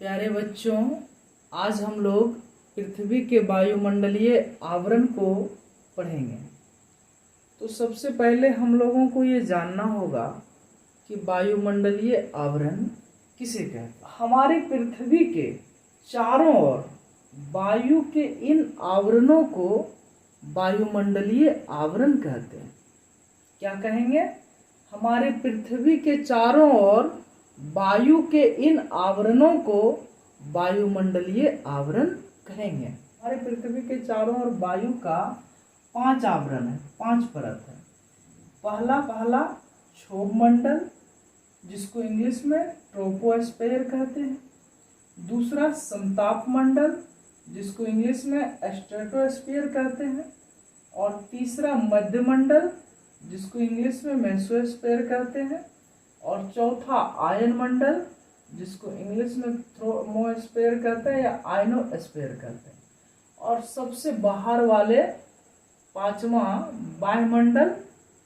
प्यारे बच्चों, आज हम लोग पृथ्वी के वायुमंडलीय आवरण को पढ़ेंगे। तो सबसे पहले हम लोगों को ये जानना होगा कि वायुमंडलीय आवरण किसे कहते हैं। हमारी पृथ्वी के चारों ओर वायु के इन आवरणों को वायुमंडलीय आवरण कहते हैं। क्या कहेंगे? हमारे पृथ्वी के चारों ओर वायु के इन आवरणों को वायुमंडलीय आवरण कहेंगे। हमारे पृथ्वी के चारों ओर वायु का 5 आवरण है, 5 परत है। पहला क्षोभ मंडल, जिसको इंग्लिश में ट्रोपोस्फेयर कहते हैं। दूसरा समताप मंडल, जिसको इंग्लिश में स्ट्रेटोस्फीयर कहते हैं। और तीसरा मध्य मंडल, जिसको इंग्लिश में मेसोस्फीयर कहते हैं। और चौथा आयन मंडल, जिसको इंग्लिश में थर्मोस्फीयर कहते हैं या आयनोस्फीयर कहते हैं। और सबसे बाहर वाले 5वां वायुमंडल,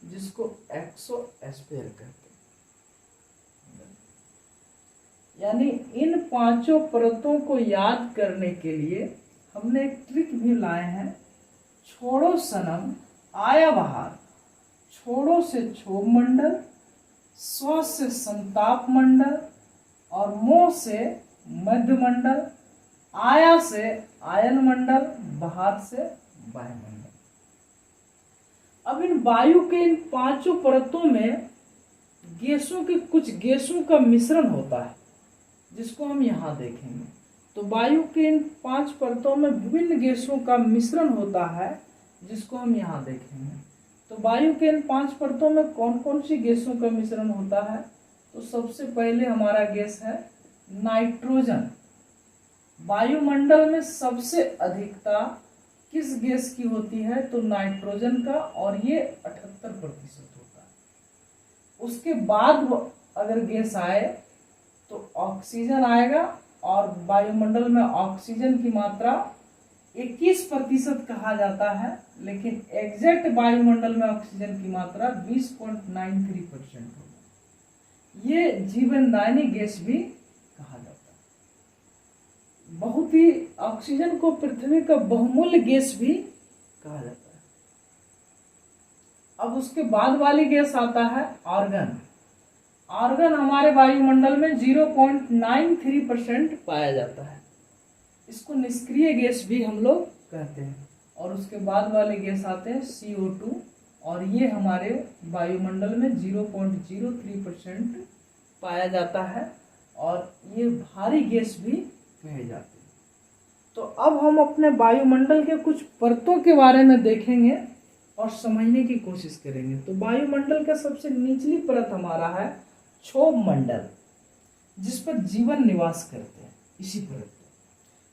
जिसको एक्सोस्फीयर कहते हैं। यानी इन 5 परतों को याद करने के लिए हमने एक ट्रिक भी लाए हैं। छोड़ो सनम आया बाहर, छोड़ो से क्षोभ मंडल, स्व से समताप मंडल और मोह से मध्य मंडल, आया से आयन मंडल, बाहर से वायुमंडल। अब इन वायु के इन 5 परतों में कुछ गैसों का मिश्रण होता है, जिसको हम यहाँ देखेंगे। तो वायु के इन 5 परतों में विभिन्न गैसों का मिश्रण होता है, जिसको हम यहाँ देखेंगे। तो वायु के इन 5 परतों में कौन कौन सी गैसों का मिश्रण होता है? तो सबसे पहले हमारा गैस है नाइट्रोजन। वायुमंडल में सबसे अधिकता किस गैस की होती है? तो नाइट्रोजन का, और ये 78% होता है। उसके बाद अगर गैस आए तो ऑक्सीजन आएगा, और वायुमंडल में ऑक्सीजन की मात्रा 21% कहा जाता है, लेकिन एग्जैक्ट वायुमंडल में ऑक्सीजन की मात्रा 20.93% होगी। ये जीवनदायिनी गैस भी कहा जाता है। बहुत ही ऑक्सीजन को पृथ्वी का बहुमूल्य गैस भी कहा जाता है। अब उसके बाद वाली गैस आता है आर्गन। आर्गन हमारे वायुमंडल में 0.93% पाया जाता है। इसको निष्क्रिय गैस भी हम लोग कहते हैं। और उसके बाद वाले गैस आते हैं CO2, और ये हमारे वायुमंडल में 0.03% पाया जाता है, और ये भारी गैस भी कहे जाते हैं। तो अब हम अपने वायुमंडल के कुछ परतों के बारे में देखेंगे और समझने की कोशिश करेंगे। तो वायुमंडल का सबसे निचली परत हमारा है क्षोभ मंडल, जिस पर जीवन निवास करते हैं। इसी परत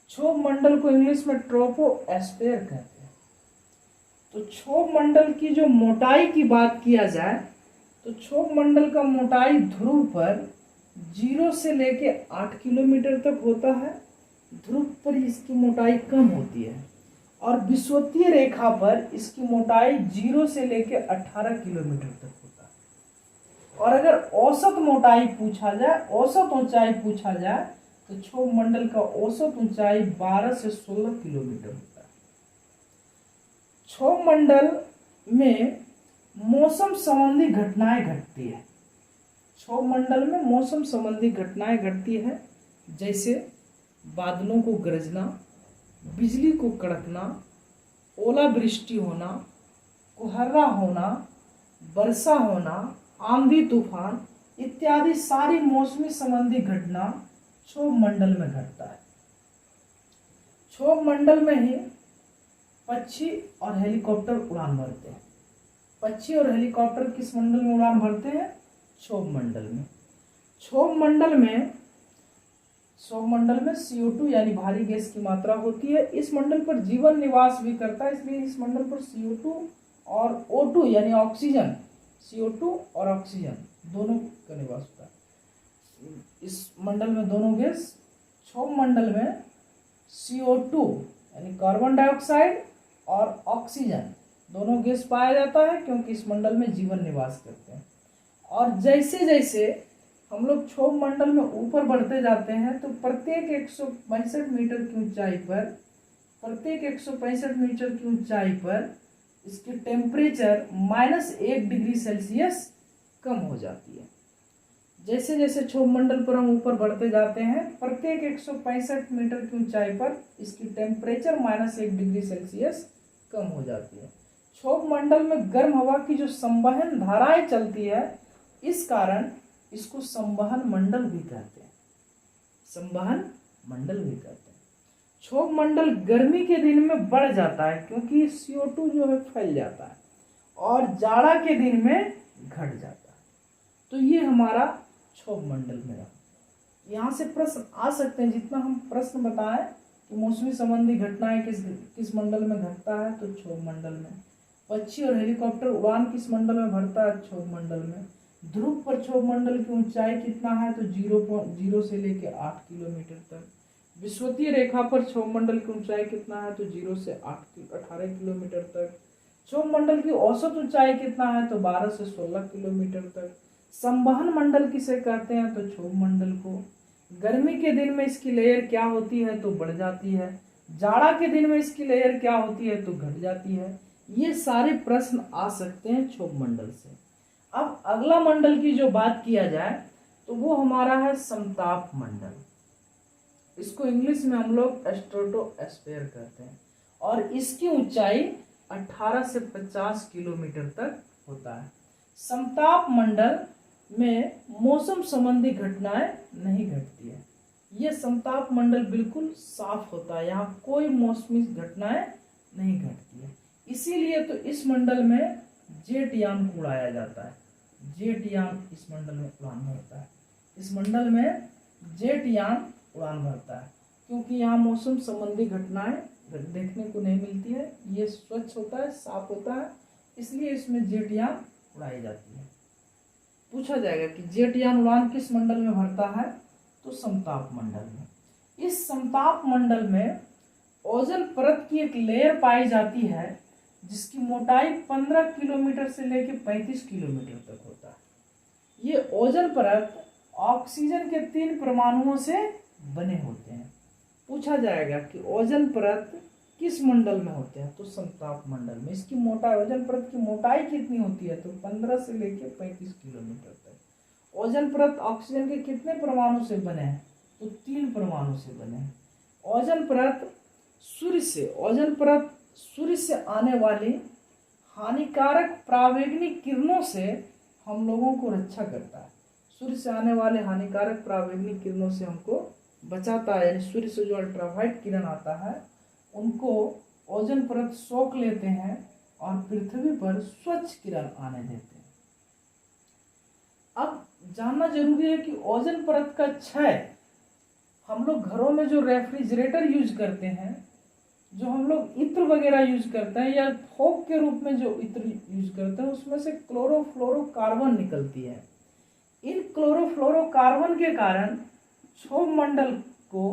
क्षोभ मंडल को इंग्लिश में ट्रोपोस्फीयर कहते हैं। तो क्षोभ मंडल की जो मोटाई की बात किया जाए तो क्षोभ मंडल का मोटाई ध्रुव पर 0 से लेके 8 किलोमीटर तक होता है। ध्रुव पर इसकी मोटाई कम होती है, और विषुवतीय रेखा पर इसकी मोटाई 0 से लेके 18 किलोमीटर तक होता है। और अगर औसत मोटाई पूछा जाए, औसत ऊंचाई पूछा जाए, तो क्षोभ मंडल का औसत ऊंचाई 12 से 16 किलोमीटर होता है। क्षोभ मंडल में मौसम संबंधी घटनाएं घटती है। क्षोभ मंडल में मौसम संबंधी घटनाएं घटती है, जैसे बादलों को गरजना, बिजली को कड़कना, ओलावृष्टि होना, कोहरा होना, वर्षा होना, आंधी तूफान इत्यादि सारी मौसमी संबंधी घटना क्षोभ मंडल में घटता है। क्षोभ मंडल में ही पक्षी और हेलीकॉप्टर उड़ान भरते हैं। पक्षी और हेलीकॉप्टर किस मंडल में उड़ान भरते हैं? क्षोभ मंडल में। क्षोभ मंडल में CO2 यानी भारी गैस की मात्रा होती है। इस मंडल पर जीवन निवास भी करता है, इसलिए इस मंडल पर CO2 और O2 यानी ऑक्सीजन, CO2 और ऑक्सीजन दोनों का निवास होता है। इस मंडल में दोनों गैस, क्षोभ मंडल में CO2 यानी कार्बन डाइऑक्साइड और ऑक्सीजन दोनों गैस पाया जाता है, क्योंकि इस मंडल में जीवन निवास करते हैं। और जैसे जैसे हम लोग क्षोभ मंडल में ऊपर बढ़ते जाते हैं तो प्रत्येक 165 मीटर की ऊंचाई पर, प्रत्येक 165 मीटर की ऊंचाई पर इसकी टेम्परेचर -1 डिग्री सेल्सियस कम हो जाती है। जैसे जैसे क्षोभ मंडल पर हम ऊपर बढ़ते जाते हैं प्रत्येक 165 मीटर की ऊंचाई पर इसकी टेम्परेचर -1 डिग्री सेल्सियस कम हो जाती है। क्षोभ मंडल में गर्म हवा की जो संवहन धाराएं चलती है, इस कारण इसको संवहन मंडल भी कहते हैं, संवहन मंडल भी कहते हैं। क्षोभ मंडल गर्मी के दिन में बढ़ जाता है क्योंकि CO2 जो है फैल जाता है, और जाड़ा के दिन में घट जाता है। तो ये हमारा क्षोभ मंडल में रहा। यहाँ से प्रश्न आ सकते हैं, जितना हम प्रश्न बताएं कि मौसमी संबंधी घटनाएं किस मंडल में घटता है, तो क्षोभ मंडल में। पक्षी और हेलीकॉप्टर उड़ान किस मंडल में भरता है, क्षोभ मंडल में। ध्रुव पर क्षोभ मंडल की ऊंचाई कितना है, तो 0 से लेके 8 किलोमीटर तक। विषुवतीय रेखा पर क्षोभ मंडल की ऊंचाई कितना है, तो 0 से 18 किलोमीटर तक। क्षोभ मंडल की औसत ऊंचाई कितना है, तो 12 से 16 किलोमीटर तक। संवहन मंडल किसे कहते हैं, तो क्षोभ मंडल को। गर्मी के दिन में इसकी लेयर क्या होती है, तो बढ़ जाती है। जाड़ा के दिन में इसकी लेयर क्या होती है, तो घट जाती है। ये सारे प्रश्न आ सकते हैं क्षोभ मंडल से। अब अगला मंडल की जो बात किया जाए तो वो हमारा है समताप मंडल। इसको इंग्लिश में हम लोग स्ट्रेटोस्फीयर कहते हैं, और इसकी ऊंचाई 18 से 50 किलोमीटर तक होता है। समताप मंडल में मौसम संबंधी घटनाएं नहीं घटती है। ये समताप मंडल बिल्कुल साफ होता है, यहाँ कोई मौसमी घटनाएं नहीं घटती है। इसीलिए तो इस मंडल में जेट यान को उड़ाया जाता है। जेट यान इस मंडल में उड़ान भरता है। इस मंडल में जेट यान उड़ान भरता है क्योंकि यहाँ मौसम संबंधी घटनाएं देखने को नहीं मिलती है। ये स्वच्छ होता है, साफ होता है, इसलिए इसमें जेट यान उड़ाई जाती है। पूछा जाएगा कि जेट यान उड़ान किस मंडल में भरता है, तो समताप मंडल में। इस समताप मंडल में ओजोन परत की एक लेयर पाई जाती है जिसकी मोटाई 15 किलोमीटर से लेकर 35 किलोमीटर तक होता है। ये ओजोन परत ऑक्सीजन के 3 परमाणुओं से बने होते हैं। पूछा जाएगा कि ओजोन परत किस मंडल में होते हैं, तो समताप मंडल में। इसकी मोटाई, ओजोन परत की मोटाई कितनी होती है, तो 15 से लेकर 35 किलोमीटर तक। ओजोन परत ऑक्सीजन के कितने परमाणु से बने हैं, तो 3 परमाणु से बने हैं। ओजोन परत सूर्य से आने वाली हानिकारक परावैंगनिक किरणों से हम लोगों को रक्षा करता है। सूर्य से आने वाले हानिकारक परावैंगनिक किरणों से हमको बचाता है। यानी सूर्य से जो अल्ट्रावायलेट किरण आता है उनको ओजोन परत सोख लेते हैं और पृथ्वी पर स्वच्छ किरण आने देते हैं। अब जानना जरूरी है कि ओजोन परत का क्षय, हम लोग घरों में जो रेफ्रिजरेटर यूज करते हैं, जो हम लोग इत्र वगैरह यूज करते हैं या थोक के रूप में जो इत्र यूज करते हैं, उसमें से क्लोरोफ्लोरोकार्बन निकलती है। इन क्लोरोफ्लोरोकार्बन के कारण क्षोभ मंडल को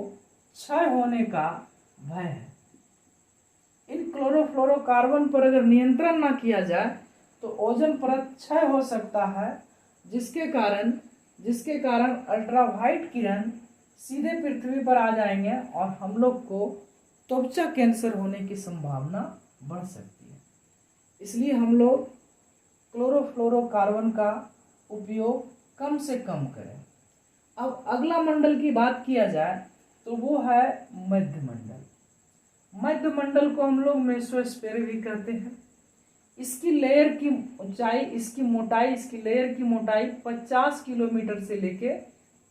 क्षय होने का भय है। इन क्लोरोफ्लोरोकार्बन पर अगर नियंत्रण ना किया जाए तो ओजोन परत क्षय हो सकता है, जिसके कारण अल्ट्रावायलेट किरण सीधे पृथ्वी पर आ जाएंगे और हम लोग को त्वचा कैंसर होने की संभावना बढ़ सकती है। इसलिए हम लोग क्लोरोफ्लोरोकार्बन का उपयोग कम से कम करें। अब अगला मंडल की बात किया जाए तो वो है मध्य मंडल। मध्य मंडल को हम लोग मेसोस्फीयर भी कहते हैं। इसकी लेयर की ऊंचाई, इसकी लेयर की मोटाई 50 किलोमीटर से लेके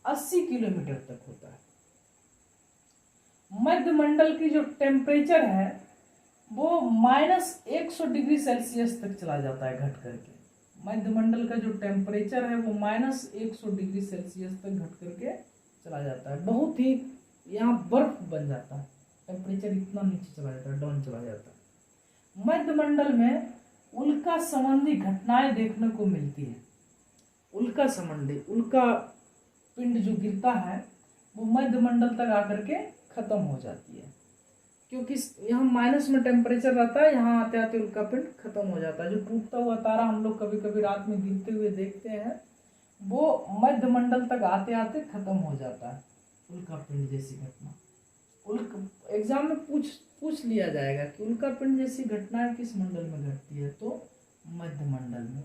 80 किलोमीटर तक होता है। मध्य मंडल की जो टेम्परेचर है वो -100 डिग्री सेल्सियस तक चला जाता है घट करके। मध्य मंडल का जो टेम्परेचर है वो -100 डिग्री सेल्सियस तक घट करके चला जाता है। बहुत ही यहाँ बर्फ बन जाता है, टेम्परेचर इतना नीचे चला जाता है, डाउन चला जाता है। मध्य मंडल में उल्का संबंधी घटनाएं देखने को मिलती है। उल्का पिंड जो गिरता है वो मध्य मंडल तक आकर के खत्म हो जाती है, क्योंकि यहाँ माइनस में टेम्परेचर रहता है, यहाँ आते आते उल्का पिंड खत्म हो जाता है। जो टूटता हुआ तारा हम लोग कभी कभी रात में गिरते हुए देखते हैं, वो मध्य मंडल तक आते आते खत्म हो जाता है। उल्का पिंड जैसी घटना एग्जाम में पूछ लिया जाएगा कि उल्का पिंड जैसी घटनाएं किस मंडल में घटती है, तो मध्य मंडल में।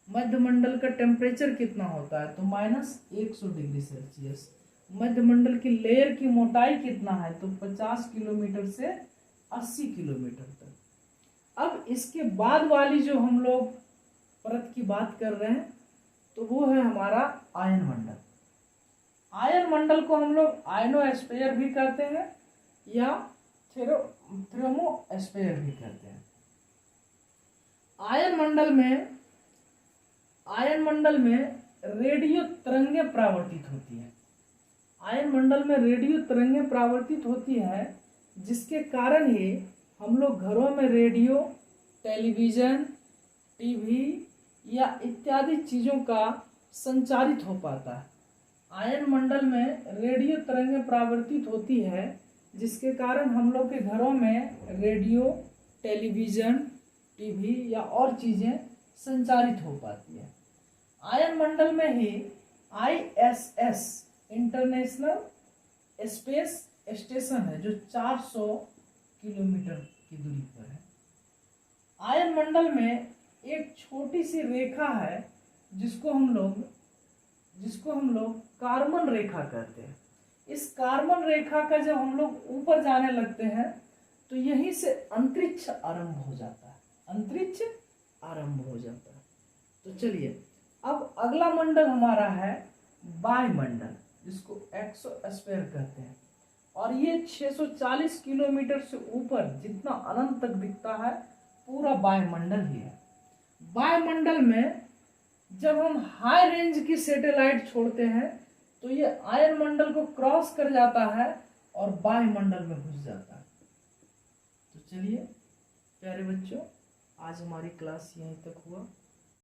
मध्य मंडल का टेम्परेचर कितना होता है, तो -100 डिग्री सेल्सियस। मध्य मंडल की लेयर की मोटाई कितना है, तो 50 किलोमीटर से 80 किलोमीटर तक। अब इसके बाद वाली जो हम लोग परत की बात कर रहे हैं, तो वो है हमारा आयन मंडल। आयन मंडल को हम लोग आयनोस्फीयर भी कहते हैं या थर्मोस्फीयर भी कहते हैं। आयन मंडल में रेडियो तरंगें परावर्तित होती है। आयन मंडल में रेडियो तरंगें परावर्तित होती है, जिसके कारण ही हम लोग घरों में रेडियो, टेलीविज़न, टीवी या इत्यादि चीज़ों का संचारित हो पाता है। आयन मंडल में रेडियो तरंगें परावर्तित होती है, जिसके कारण हम लोग के घरों में रेडियो, टेलीविज़न, टीवी या और चीज़ें संचारित हो पाती है। आयन मंडल में ही ISS इंटरनेशनल स्पेस स्टेशन है, जो 400 किलोमीटर की दूरी पर है। आयन मंडल में एक छोटी सी रेखा है, जिसको हम लोग कार्बन रेखा कहते हैं। इस कार्बन रेखा का जब हम लोग ऊपर जाने लगते हैं, तो यहीं से अंतरिक्ष आरंभ हो जाता है। तो चलिए, अब अगला मंडल हमारा है वायुमंडल, जिसको एक्सोस्फीयर कहते हैं। और ये 640 किलोमीटर से ऊपर जितना अनंत तक दिखता है, पूरा वायुमंडल ही है। वायुमंडल में जब हम हाई रेंज की सैटेलाइट छोड़ते हैं, तो ये आयन मंडल को क्रॉस कर जाता है और वायुमंडल में घुस जाता है। तो चलिए प्यारे बच्चों, आज हमारी क्लास यहीं तक हुआ।